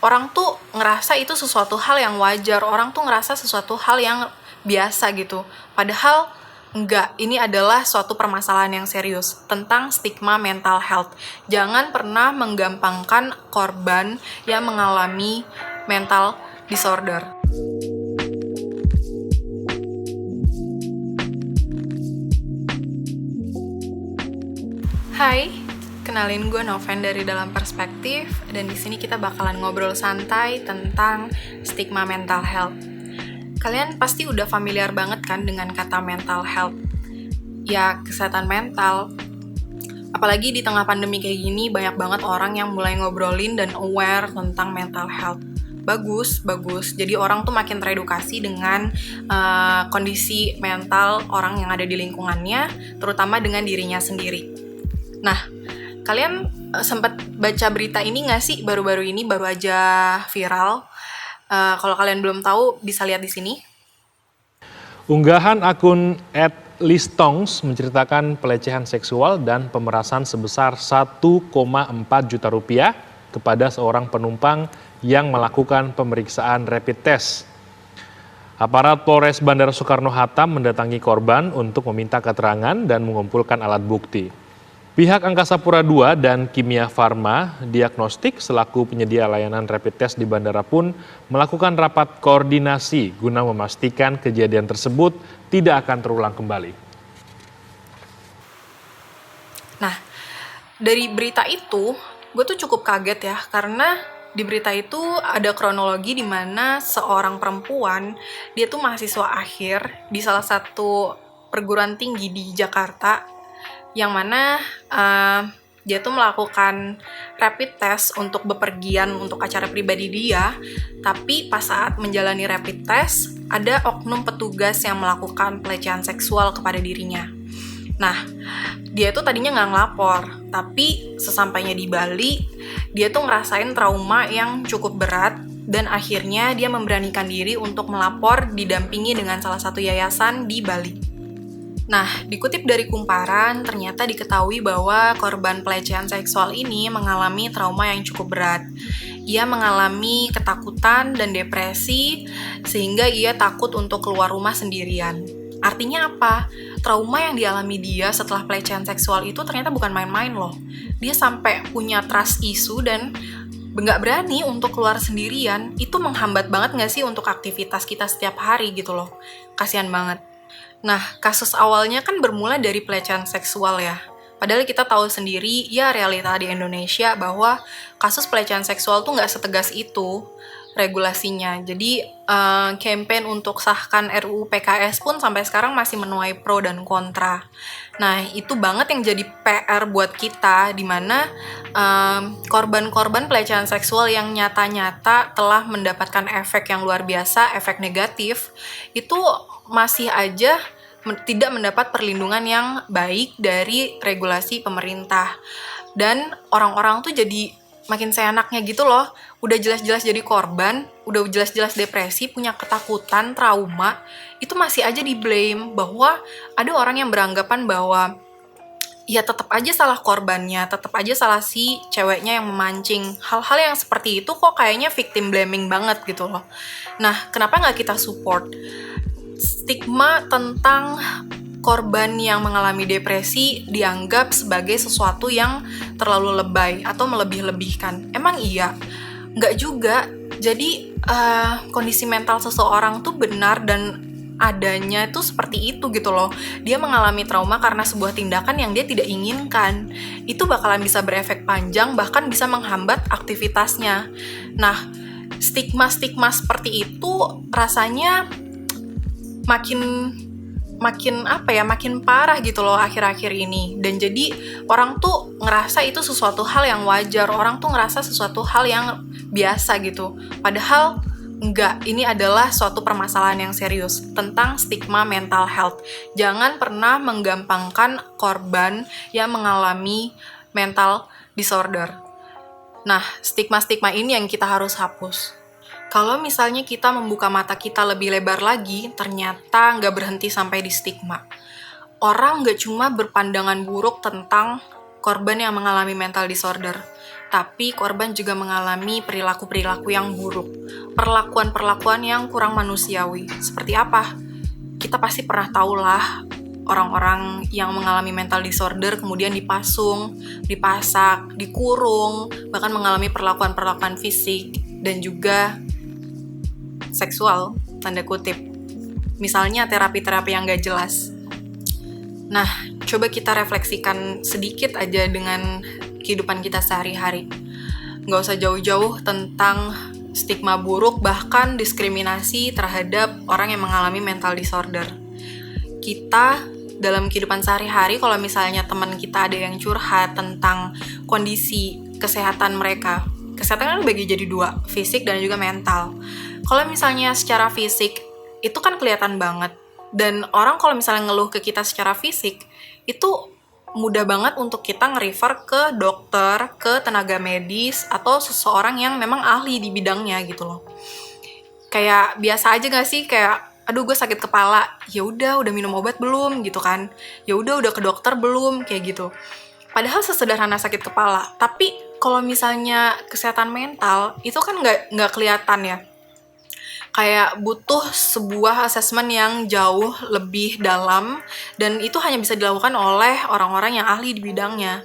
orang tuh ngerasa itu sesuatu hal yang wajar, orang tuh ngerasa sesuatu hal yang biasa gitu. Padahal enggak, ini adalah suatu permasalahan yang serius tentang stigma mental health. Jangan pernah menggampangkan korban yang mengalami mental disorder. Hai, kenalin gue Noven dari Dalam Perspektif, dan di sini kita bakalan ngobrol santai tentang stigma mental health. Kalian pasti udah familiar banget kan dengan kata mental health. Ya, kesehatan mental. Apalagi di tengah pandemi kayak gini, banyak banget orang yang mulai ngobrolin dan aware tentang mental health. Bagus. Jadi orang tuh makin teredukasi dengan kondisi mental orang yang ada di lingkungannya, terutama dengan dirinya sendiri. Nah, kalian sempat baca berita ini nggak sih? Baru-baru ini baru aja viral. Kalau kalian belum tahu, bisa lihat di sini. Unggahan akun @listongs menceritakan pelecehan seksual dan pemerasan sebesar 1,4 juta rupiah kepada seorang penumpang yang melakukan pemeriksaan rapid test. Aparat Polres Bandara Soekarno-Hatta mendatangi korban untuk meminta keterangan dan mengumpulkan alat bukti. Pihak Angkasa Pura II dan Kimia Farma Diagnostik selaku penyedia layanan rapid test di bandara pun melakukan rapat koordinasi guna memastikan kejadian tersebut tidak akan terulang kembali. Nah, dari berita itu, gue tuh cukup kaget ya, karena di berita itu ada kronologi di mana seorang perempuan, dia tuh mahasiswa akhir di salah satu perguruan tinggi di Jakarta, yang mana dia tuh melakukan rapid test untuk bepergian untuk acara pribadi dia, tapi pas saat menjalani rapid test, ada oknum petugas yang melakukan pelecehan seksual kepada dirinya. Nah, dia tuh tadinya nggak ngelapor, tapi sesampainya di Bali, dia tuh ngerasain trauma yang cukup berat, dan akhirnya dia memberanikan diri untuk melapor didampingi dengan salah satu yayasan di Bali. Nah, dikutip dari Kumparan, ternyata diketahui bahwa korban pelecehan seksual ini mengalami trauma yang cukup berat. Ia mengalami ketakutan dan depresi, sehingga ia takut untuk keluar rumah sendirian. Artinya apa? Trauma yang dialami dia setelah pelecehan seksual itu ternyata bukan main-main loh. Dia sampai punya trust issue dan nggak berani untuk keluar sendirian. Itu menghambat banget nggak sih untuk aktivitas kita setiap hari gitu loh. Kasian banget. Nah, kasus awalnya kan bermula dari pelecehan seksual ya. Padahal kita tahu sendiri, ya realita di Indonesia bahwa kasus pelecehan seksual tuh nggak setegas itu regulasinya. Jadi, campaign untuk sahkan RUU PKS pun sampai sekarang masih menuai pro dan kontra. Nah, itu banget yang jadi PR buat kita, di mana korban-korban pelecehan seksual yang nyata-nyata telah mendapatkan efek yang luar biasa, efek negatif, itu masih aja tidak mendapat perlindungan yang baik dari regulasi pemerintah. Dan orang-orang tuh jadi makin seenaknya gitu loh. Udah jelas-jelas jadi korban, udah jelas-jelas depresi, punya ketakutan, trauma, itu masih aja di-blame bahwa ada orang yang beranggapan bahwa ya tetap aja salah korbannya, tetap aja salah si ceweknya yang memancing. Hal-hal yang seperti itu kok kayaknya victim blaming banget gitu loh. Nah, kenapa nggak kita support? Stigma tentang korban yang mengalami depresi dianggap sebagai sesuatu yang terlalu lebay atau melebih-lebihkan. Emang iya? Nggak juga. Jadi kondisi mental seseorang tuh benar dan adanya tuh seperti itu gitu loh. Dia mengalami trauma karena sebuah tindakan yang dia tidak inginkan. Itu bakalan bisa berefek panjang, bahkan bisa menghambat aktivitasnya. Nah, stigma-stigma seperti itu rasanya makin parah gitu loh akhir-akhir ini. Dan jadi orang tuh ngerasa itu sesuatu hal yang wajar, orang tuh ngerasa sesuatu hal yang biasa gitu. Padahal enggak, ini adalah suatu permasalahan yang serius tentang stigma mental health. Jangan pernah menggampangkan korban yang mengalami mental disorder. Nah, stigma-stigma ini yang kita harus hapus. Kalau misalnya kita membuka mata kita lebih lebar lagi, ternyata nggak berhenti sampai di stigma. Orang nggak cuma berpandangan buruk tentang korban yang mengalami mental disorder. tapi korban juga mengalami perilaku-perilaku yang buruk, perlakuan-perlakuan yang kurang manusiawi. Seperti apa? Kita pasti pernah tahulah orang-orang yang mengalami mental disorder kemudian dipasung, dipasak, dikurung, bahkan mengalami perlakuan-perlakuan fisik dan juga seksual, tanda kutip. Misalnya terapi-terapi yang gak jelas. Nah, coba kita refleksikan sedikit aja dengan kehidupan kita sehari-hari. Nggak usah jauh-jauh tentang stigma buruk, bahkan diskriminasi terhadap orang yang mengalami mental disorder. Kita dalam kehidupan sehari-hari, kalau misalnya teman kita ada yang curhat tentang kondisi kesehatan mereka, kesehatan kan dibagi jadi dua, fisik dan juga mental. Kalau misalnya secara fisik, itu kan kelihatan banget. Dan orang kalau misalnya ngeluh ke kita secara fisik, itu mudah banget untuk kita nge-refer ke dokter, ke tenaga medis, atau seseorang yang memang ahli di bidangnya gitu loh. Kayak biasa aja gak sih, kayak aduh gue sakit kepala, ya udah minum obat belum gitu kan, ya udah ke dokter belum, kayak gitu. Padahal sesederhana sakit kepala, tapi kalau misalnya kesehatan mental itu kan nggak kelihatan ya. Kayak butuh sebuah asesmen yang jauh lebih dalam, dan itu hanya bisa dilakukan oleh orang-orang yang ahli di bidangnya.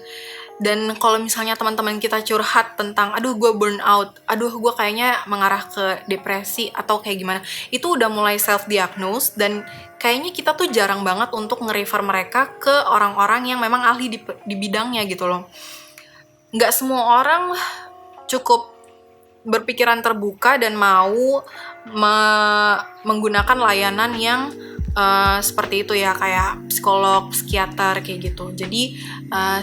Dan kalau misalnya teman-teman kita curhat tentang aduh gue burn out, aduh gue kayaknya mengarah ke depresi atau kayak gimana, itu udah mulai self-diagnose, dan kayaknya kita tuh jarang banget untuk nge-refer mereka ke orang-orang yang memang ahli di bidangnya gitu loh. Nggak semua orang cukup berpikiran terbuka dan mau menggunakan layanan yang seperti itu ya, kayak psikolog, psikiater, kayak gitu. Jadi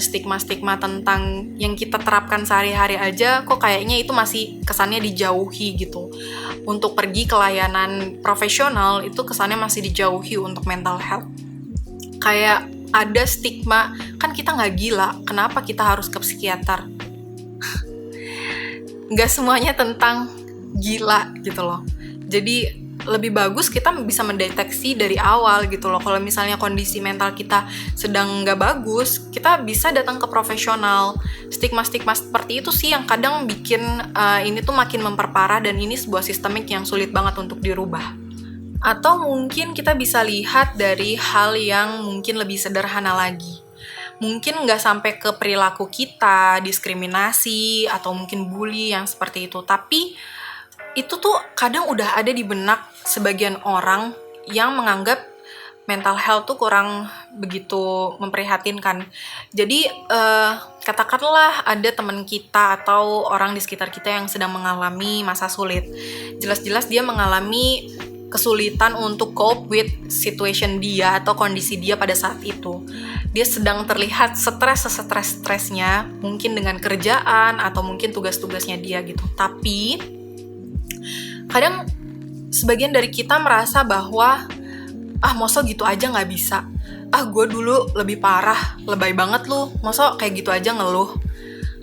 stigma-stigma tentang yang kita terapkan sehari-hari aja kok kayaknya itu masih kesannya dijauhi gitu. Untuk pergi ke layanan profesional itu kesannya masih dijauhi untuk mental health. Kayak ada stigma, kan kita nggak gila, kenapa kita harus ke psikiater? Nggak semuanya tentang gila gitu loh. Jadi lebih bagus kita bisa mendeteksi dari awal gitu loh. Kalau misalnya kondisi mental kita sedang nggak bagus, kita bisa datang ke profesional. Stigma-stigma seperti itu sih yang kadang bikin ini tuh makin memperparah, dan ini sebuah sistemik yang sulit banget untuk dirubah. Atau mungkin kita bisa lihat dari hal yang mungkin lebih sederhana lagi. Mungkin nggak sampai ke perilaku kita, diskriminasi, atau mungkin bully yang seperti itu. Tapi itu tuh kadang udah ada di benak sebagian orang yang menganggap mental health tuh kurang begitu memprihatinkan. Jadi katakanlah ada teman kita atau orang di sekitar kita yang sedang mengalami masa sulit. Jelas-jelas dia mengalami kesulitan untuk cope with situation dia atau kondisi dia pada saat itu. Dia sedang terlihat stres-stresnya, mungkin dengan kerjaan atau mungkin tugas-tugasnya dia gitu. Tapi kadang sebagian dari kita merasa bahwa masa gitu aja nggak bisa. Gue dulu lebih parah, lebay banget lu, masa kayak gitu aja ngeluh.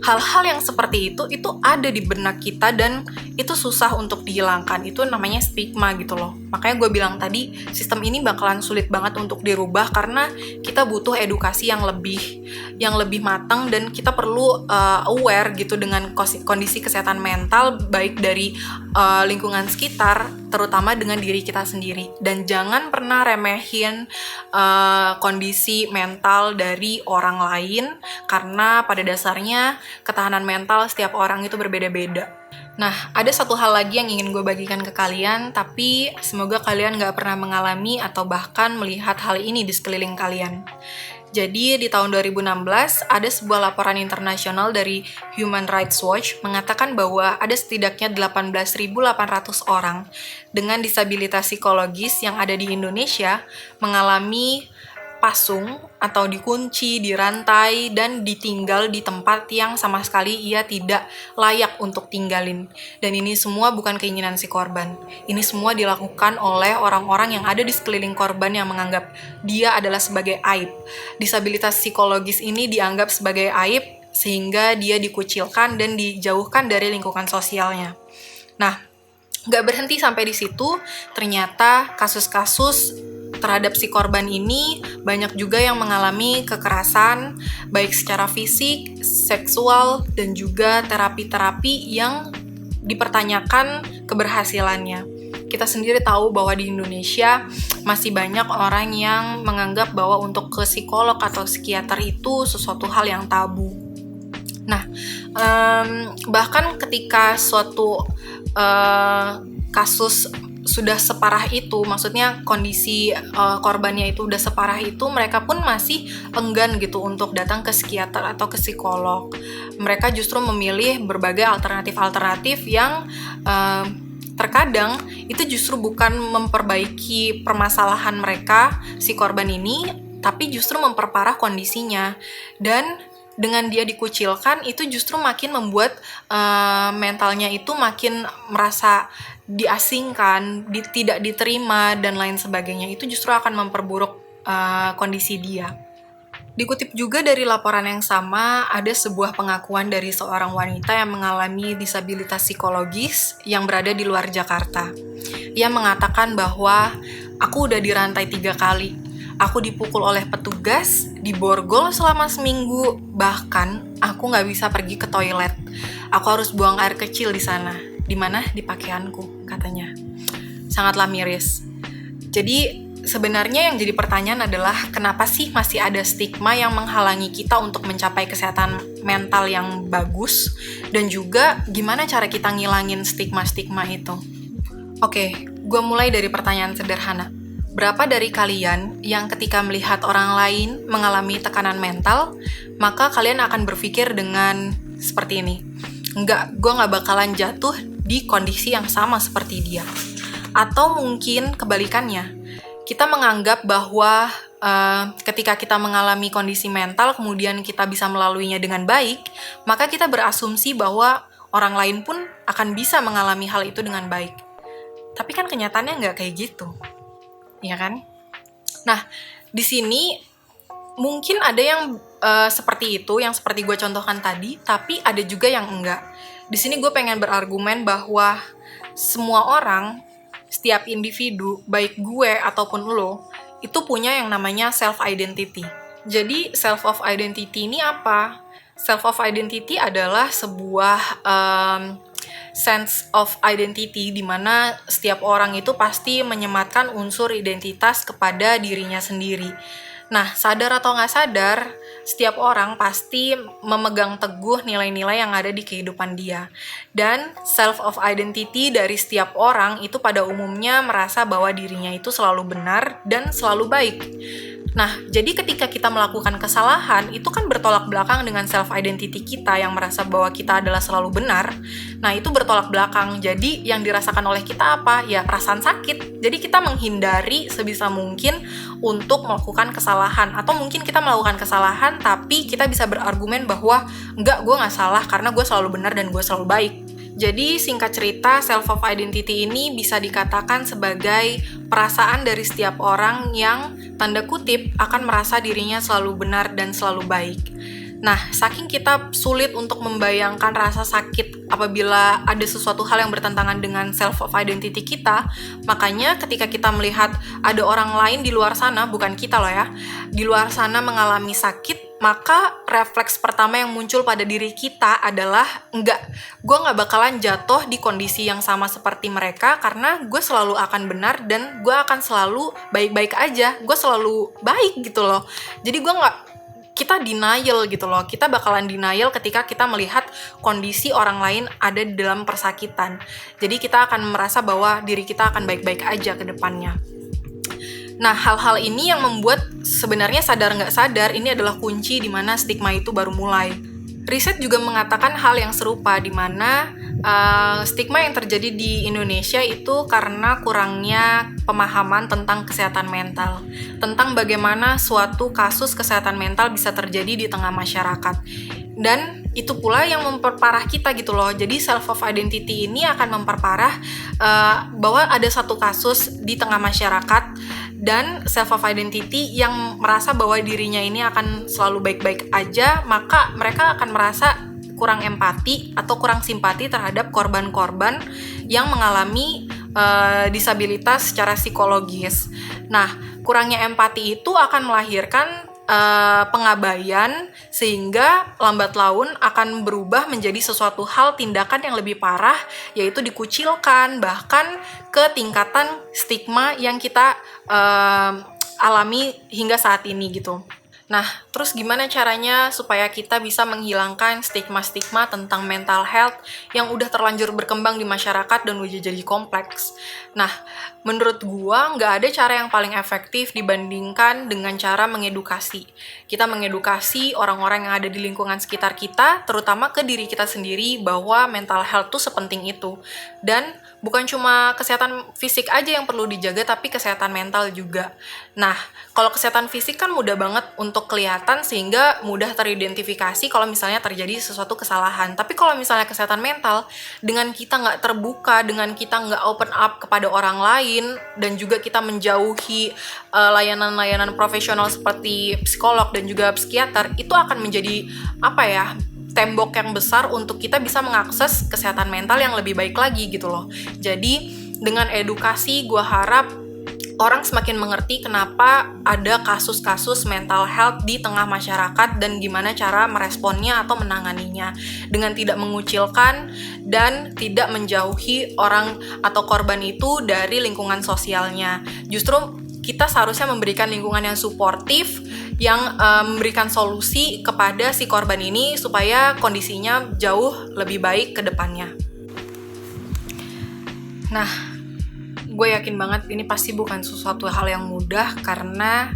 Hal-hal yang seperti itu ada di benak kita, dan itu susah untuk dihilangkan. Itu namanya stigma gitu loh. Makanya gue bilang tadi, sistem ini bakalan sulit banget untuk dirubah karena kita butuh edukasi yang lebih matang, dan kita perlu aware gitu dengan kondisi kesehatan mental, baik dari lingkungan sekitar, terutama dengan diri kita sendiri. Dan jangan pernah remehin kondisi mental dari orang lain, karena pada dasarnya ketahanan mental setiap orang itu berbeda-beda. Nah, ada satu hal lagi yang ingin gue bagikan ke kalian, tapi semoga kalian gak pernah mengalami atau bahkan melihat hal ini di sekeliling kalian. Jadi, di tahun 2016, ada sebuah laporan internasional dari Human Rights Watch mengatakan bahwa ada setidaknya 18.800 orang dengan disabilitas psikologis yang ada di Indonesia mengalami pasung atau dikunci, dirantai, dan ditinggal di tempat yang sama sekali ia tidak layak untuk tinggalin. Dan ini semua bukan keinginan si korban. Ini semua dilakukan oleh orang-orang yang ada di sekeliling korban yang menganggap dia adalah sebagai aib. Disabilitas psikologis ini dianggap sebagai aib sehingga dia dikucilkan dan dijauhkan dari lingkungan sosialnya. Nah, nggak berhenti sampai di situ, ternyata kasus-kasus terhadap si korban ini banyak juga yang mengalami kekerasan, baik secara fisik, seksual, dan juga terapi-terapi yang dipertanyakan keberhasilannya. Kita sendiri tahu bahwa di Indonesia masih banyak orang yang menganggap bahwa untuk ke psikolog atau psikiater itu sesuatu hal yang tabu. Nah, bahkan ketika suatu kasus sudah separah itu, maksudnya kondisi korbannya itu udah separah itu, mereka pun masih enggan gitu untuk datang ke psikiater atau ke psikolog. Mereka justru memilih berbagai alternatif-alternatif yang terkadang itu justru bukan memperbaiki permasalahan mereka, si korban ini, tapi justru memperparah kondisinya. Dan dengan dia dikucilkan, itu justru makin membuat mentalnya itu makin merasa diasingkan, tidak diterima, dan lain sebagainya. Itu justru akan memperburuk kondisi dia. Dikutip juga dari laporan yang sama, ada sebuah pengakuan dari seorang wanita yang mengalami disabilitas psikologis yang berada di luar Jakarta. Ia mengatakan bahwa, aku udah dirantai 3 kali. Aku dipukul oleh petugas, diborgol selama seminggu, bahkan aku nggak bisa pergi ke toilet. Aku harus buang air kecil di sana, di mana di pakaianku, katanya. Sangatlah miris. Jadi sebenarnya yang jadi pertanyaan adalah kenapa sih masih ada stigma yang menghalangi kita untuk mencapai kesehatan mental yang bagus, dan juga gimana cara kita ngilangin stigma-stigma itu. Oke, gue mulai dari pertanyaan sederhana. Berapa dari kalian yang ketika melihat orang lain mengalami tekanan mental, maka kalian akan berpikir dengan seperti ini, gue nggak bakalan jatuh di kondisi yang sama seperti dia. Atau mungkin kebalikannya, kita menganggap bahwa ketika kita mengalami kondisi mental, kemudian kita bisa melaluinya dengan baik, maka kita berasumsi bahwa orang lain pun akan bisa mengalami hal itu dengan baik. Tapi kan kenyataannya nggak kayak gitu. Ya kan? Nah, di sini mungkin ada yang seperti itu, yang seperti gue contohkan tadi, tapi ada juga yang enggak. Di sini gue pengen berargumen bahwa semua orang, setiap individu, baik gue ataupun lo, itu punya yang namanya self-identity. Jadi, self-of-identity ini apa? Self-of-identity adalah sebuah sense of identity, di mana setiap orang itu pasti menyematkan unsur identitas kepada dirinya sendiri. Nah, sadar atau nggak sadar, setiap orang pasti memegang teguh nilai-nilai yang ada di kehidupan dia. Dan self of identity dari setiap orang itu pada umumnya merasa bahwa dirinya itu selalu benar dan selalu baik. Nah, jadi ketika kita melakukan kesalahan, itu kan bertolak belakang dengan self-identity kita yang merasa bahwa kita adalah selalu benar. Nah, itu bertolak belakang. Jadi, yang dirasakan oleh kita apa? Ya, perasaan sakit. Jadi, kita menghindari sebisa mungkin untuk melakukan kesalahan. Atau mungkin kita melakukan kesalahan, tapi kita bisa berargumen bahwa, enggak, gue gak salah karena gue selalu benar dan gue selalu baik. Jadi singkat cerita, self-of-identity ini bisa dikatakan sebagai perasaan dari setiap orang yang tanda kutip akan merasa dirinya selalu benar dan selalu baik. Nah, saking kita sulit untuk membayangkan rasa sakit apabila ada sesuatu hal yang bertentangan dengan self-of-identity kita, makanya ketika kita melihat ada orang lain di luar sana, bukan kita loh ya, di luar sana mengalami sakit, maka refleks pertama yang muncul pada diri kita adalah gue gak bakalan jatuh di kondisi yang sama seperti mereka karena gue selalu akan benar dan gue akan selalu baik-baik aja, gue selalu baik gitu loh. Jadi kita denial gitu loh, kita bakalan denial ketika kita melihat kondisi orang lain ada di dalam persakitan. Jadi kita akan merasa bahwa diri kita akan baik-baik aja ke depannya. Nah, hal-hal ini yang membuat sebenarnya sadar nggak sadar ini adalah kunci di mana stigma itu baru mulai. Riset juga mengatakan hal yang serupa, di mana stigma yang terjadi di Indonesia itu karena kurangnya pemahaman tentang kesehatan mental, tentang bagaimana suatu kasus kesehatan mental bisa terjadi di tengah masyarakat. Dan itu pula yang memperparah kita gitu loh. Jadi self of identity ini akan memperparah bahwa ada satu kasus di tengah masyarakat dan self of identity yang merasa bahwa dirinya ini akan selalu baik-baik aja, maka mereka akan merasa kurang empati atau kurang simpati terhadap korban-korban yang mengalami disabilitas secara psikologis. Nah, kurangnya empati itu akan melahirkan pengabaian, sehingga lambat laun akan berubah menjadi sesuatu hal tindakan yang lebih parah, yaitu dikucilkan, bahkan ke tingkatan stigma yang kita alami hingga saat ini gitu. Nah, terus gimana caranya supaya kita bisa menghilangkan stigma-stigma tentang mental health yang udah terlanjur berkembang di masyarakat dan udah jadi kompleks? Nah, menurut gua nggak ada cara yang paling efektif dibandingkan dengan cara mengedukasi. Kita mengedukasi orang-orang yang ada di lingkungan sekitar kita, terutama ke diri kita sendiri, bahwa mental health tuh sepenting itu. Dan bukan cuma kesehatan fisik aja yang perlu dijaga, tapi kesehatan mental juga. Nah, kalau kesehatan fisik kan mudah banget untuk kelihatan, sehingga mudah teridentifikasi kalau misalnya terjadi sesuatu kesalahan. Tapi kalau misalnya kesehatan mental, dengan kita nggak terbuka, dengan kita nggak open up kepada orang lain, dan juga kita menjauhi layanan-layanan profesional seperti psikolog dan juga psikiater, itu akan menjadi tembok yang besar untuk kita bisa mengakses kesehatan mental yang lebih baik lagi gitu loh. Jadi dengan edukasi, gue harap orang semakin mengerti kenapa ada kasus-kasus mental health di tengah masyarakat dan gimana cara meresponnya atau menanganinya, dengan tidak mengucilkan dan tidak menjauhi orang atau korban itu dari lingkungan sosialnya. Justru kita seharusnya memberikan lingkungan yang suportif, yang memberikan solusi kepada si korban ini supaya kondisinya jauh lebih baik ke depannya. Nah, gue yakin banget ini pasti bukan sesuatu hal yang mudah, karena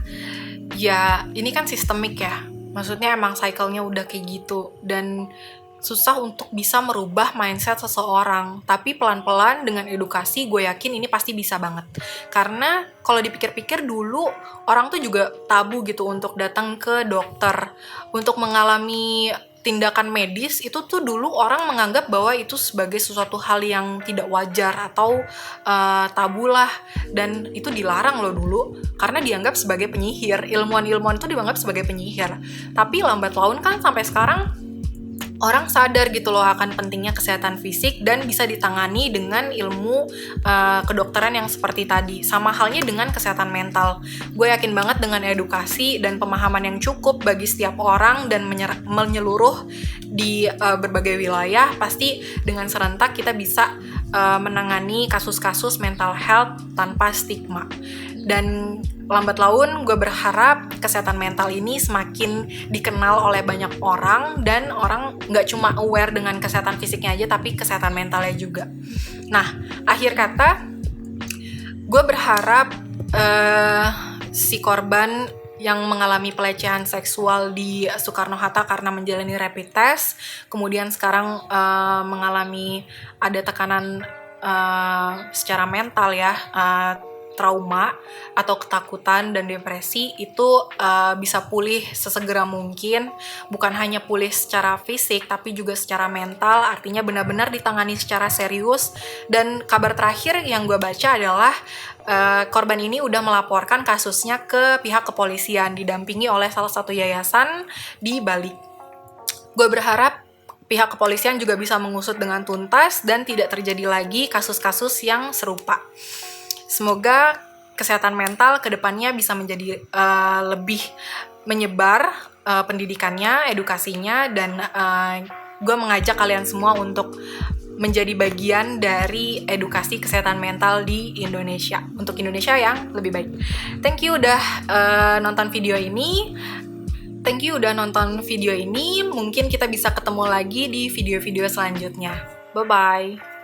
ya ini kan sistemik ya. Maksudnya emang cycle-nya udah kayak gitu, dan susah untuk bisa merubah mindset seseorang. Tapi pelan-pelan dengan edukasi, gue yakin ini pasti bisa banget. Karena kalau dipikir-pikir dulu, orang tuh juga tabu gitu untuk datang ke dokter, untuk mengalami tindakan medis. Itu tuh dulu orang menganggap bahwa itu sebagai sesuatu hal yang tidak wajar atau tabu lah, dan itu dilarang loh dulu karena dianggap sebagai penyihir. Ilmuwan-ilmuwan itu dianggap sebagai penyihir. Tapi lambat laun kan sampai sekarang orang sadar gitu loh akan pentingnya kesehatan fisik dan bisa ditangani dengan ilmu kedokteran yang seperti tadi. Sama halnya dengan kesehatan mental. Gue yakin banget dengan edukasi dan pemahaman yang cukup bagi setiap orang dan menyeluruh di berbagai wilayah, pasti dengan serentak kita bisa menangani kasus-kasus mental health tanpa stigma. Dan lambat laun gue berharap kesehatan mental ini semakin dikenal oleh banyak orang, dan orang gak cuma aware dengan kesehatan fisiknya aja, tapi kesehatan mentalnya juga. Nah, akhir kata, gue berharap si korban yang mengalami pelecehan seksual di Soekarno-Hatta karena menjalani rapid test, kemudian sekarang mengalami ada tekanan secara mental ya, trauma atau ketakutan dan depresi, itu bisa pulih sesegera mungkin. Bukan hanya pulih secara fisik, tapi juga secara mental, artinya benar-benar ditangani secara serius. Dan kabar terakhir yang gue baca adalah korban ini udah melaporkan kasusnya ke pihak kepolisian, didampingi oleh salah satu yayasan di Bali. Gue berharap pihak kepolisian juga bisa mengusut dengan tuntas dan tidak terjadi lagi kasus-kasus yang serupa. Semoga kesehatan mental ke depannya bisa menjadi lebih menyebar pendidikannya, edukasinya, dan gue mengajak kalian semua untuk menjadi bagian dari edukasi kesehatan mental di Indonesia, untuk Indonesia yang lebih baik. Thank you udah nonton video ini. Mungkin kita bisa ketemu lagi di video-video selanjutnya. Bye-bye.